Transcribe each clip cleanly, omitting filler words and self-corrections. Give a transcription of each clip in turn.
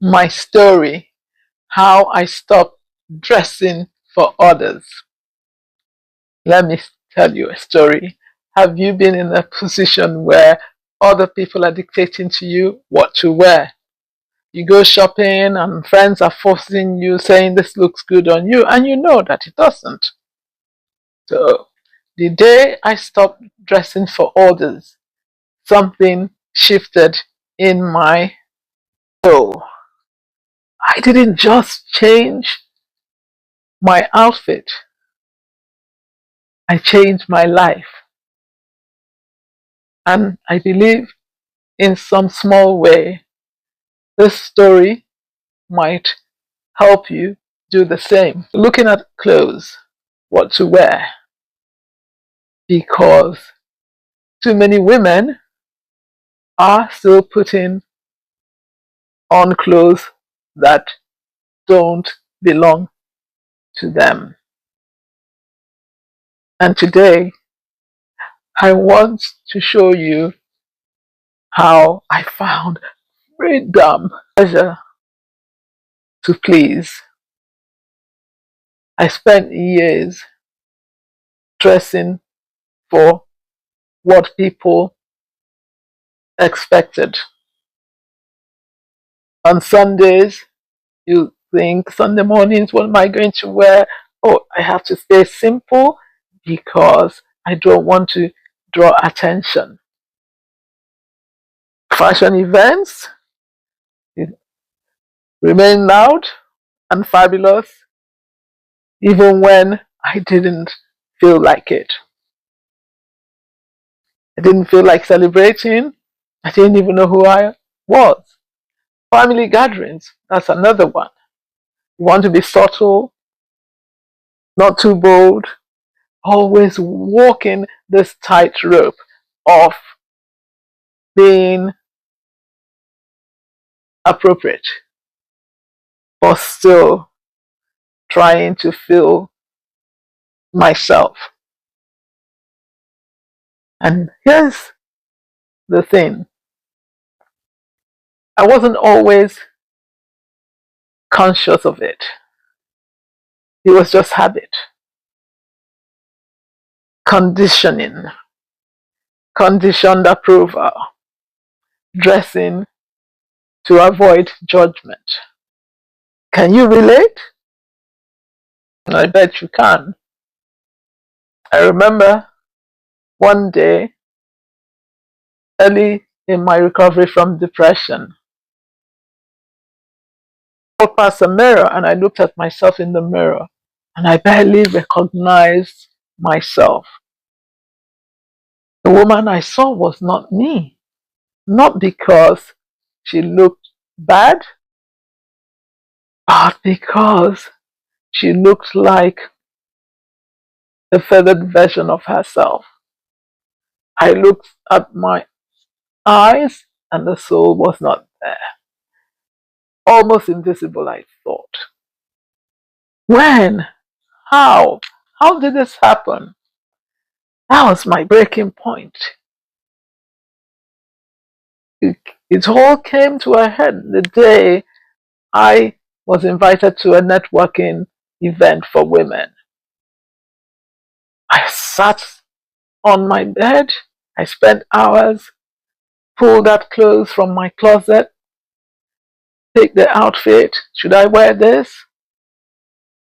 my story, how I stopped dressing for others. Let me tell you a story. Have you been in a position where other people are dictating to you what to wear? You go shopping and friends are forcing you, saying this looks good on you, and you know that it doesn't. So the day I stopped dressing for others, something shifted in my soul. I didn't just change my outfit, I changed my life. And I believe in some small way, this story might help you do the same. Looking at clothes, what to wear, because too many women are still putting on clothes that don't belong to them. And today, I want to show you how I found freedom, pleasure to please. I spent years dressing for what people expected. On Sundays, you think Sunday mornings, what am I going to wear? Oh, I have to stay simple because I don't want to draw attention. Fashion events remain loud and fabulous even when I didn't feel like it. I didn't feel like celebrating. I didn't even know who I was. Family gatherings, that's another one. You want to be subtle, not too bold, always walking this tightrope of being appropriate, but still trying to feel myself. And here's the thing, I wasn't always conscious of it. It was just habit, conditioning, conditioned approval, dressing to avoid judgment. Can you relate? I bet you can. I remember one day early in my recovery from depression, I walked past a mirror and I looked at myself in the mirror and I barely recognized myself. The woman I saw was not me, not because she looked bad, but because she looked like a feathered version of herself. I looked at my eyes and the soul was not there. Almost invisible, I thought. When? How? How did this happen? That was my breaking point. It all came to a head the day I was invited to a networking event for women. I sat on my bed. I spent hours, pulled out clothes from my closet, picked the outfit. Should I wear this?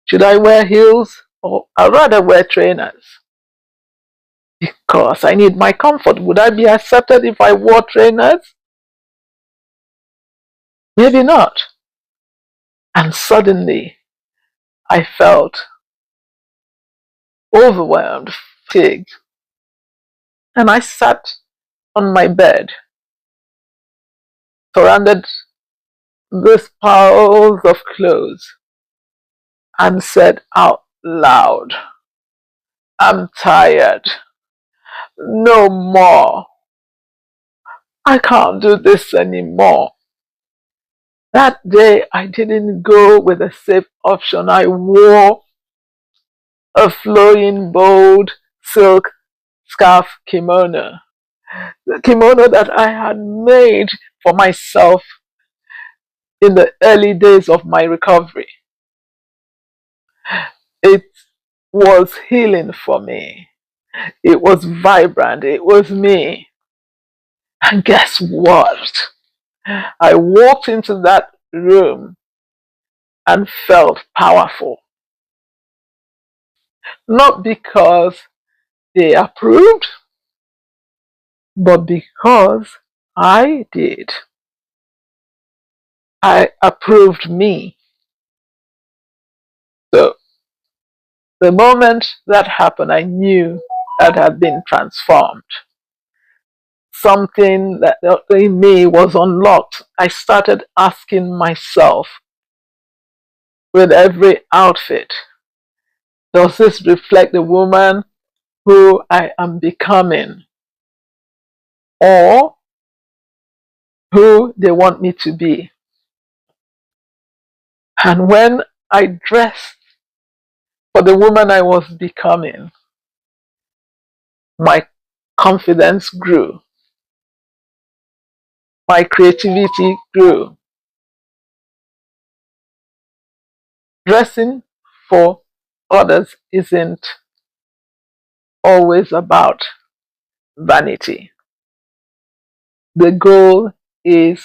Should I wear heels? Or I'd rather wear trainers because I need my comfort. Would I be accepted if I wore trainers? Maybe not. And suddenly I felt overwhelmed, fatigued, and I sat on my bed, surrounded with piles of clothes, and said out loud, I'm tired. No more. I can't do this anymore. That day I didn't go with a safe option. I wore a flowing, bold silk scarf kimono. The kimono that I had made for myself in the early days of my recovery. It was healing for me. It was vibrant. It was me. And guess what? I walked into that room and felt powerful. Not because they approved, but because I did. I approved me. So the moment that happened, I knew that I had been transformed. Something that in me was unlocked. I started asking myself with every outfit, does this reflect the woman who I am becoming, or who they want me to be? And when I dressed for the woman I was becoming, my confidence grew, my creativity grew. Dressing for others isn't always about vanity. The goal is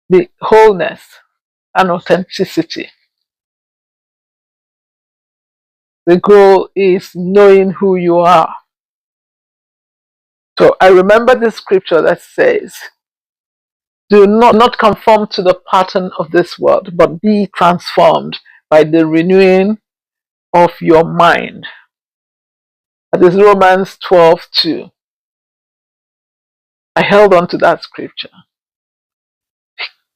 the wholeness and authenticity. The goal is knowing who you are. So I remember the scripture that says, do not conform to the pattern of this world, but be transformed by the renewing of your mind. That is Romans 12:2. I held on to that scripture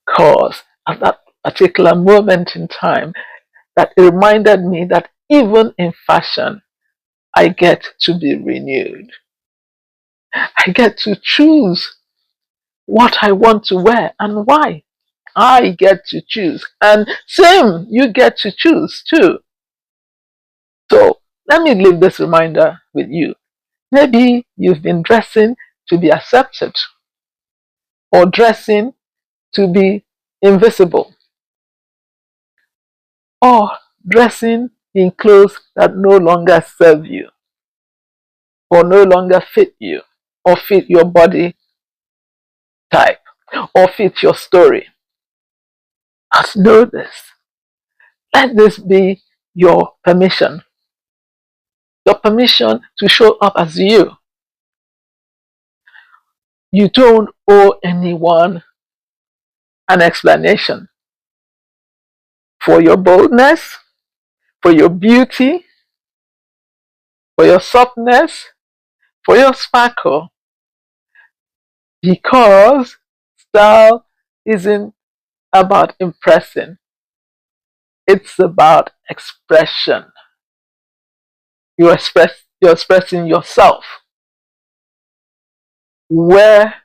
because at that particular moment in time, that it reminded me that even in fashion, I get to be renewed. I get to choose what I want to wear and why. I get to choose. And same, you get to choose too. So let me leave this reminder with you. Maybe you've been dressing to be accepted or dressing to be invisible or dressing in clothes that no longer serve you or no longer fit you or fit your body type or fit your story. Just know this. Let this be your permission. Your permission to show up as you. You don't owe anyone an explanation for your boldness, for your beauty, for your softness, for your sparkle. Because style isn't about impressing. It's about expression. You're expressing yourself. Where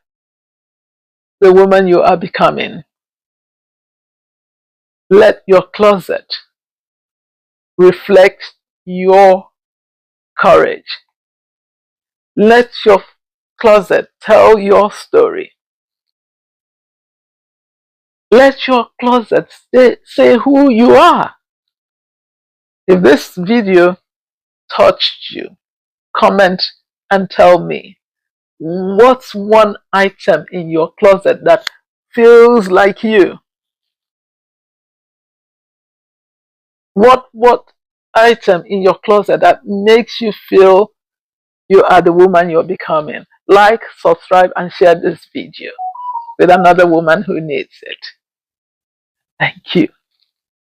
the woman you are becoming. Let your closet reflect your courage. Let your closet tell your story. Let your closet say who you are. If this video touched you, comment and tell me, what's one item in your closet that feels like you? What item in your closet that makes you feel you are the woman you're becoming? Like, subscribe, and share this video with another woman who needs it. Thank you.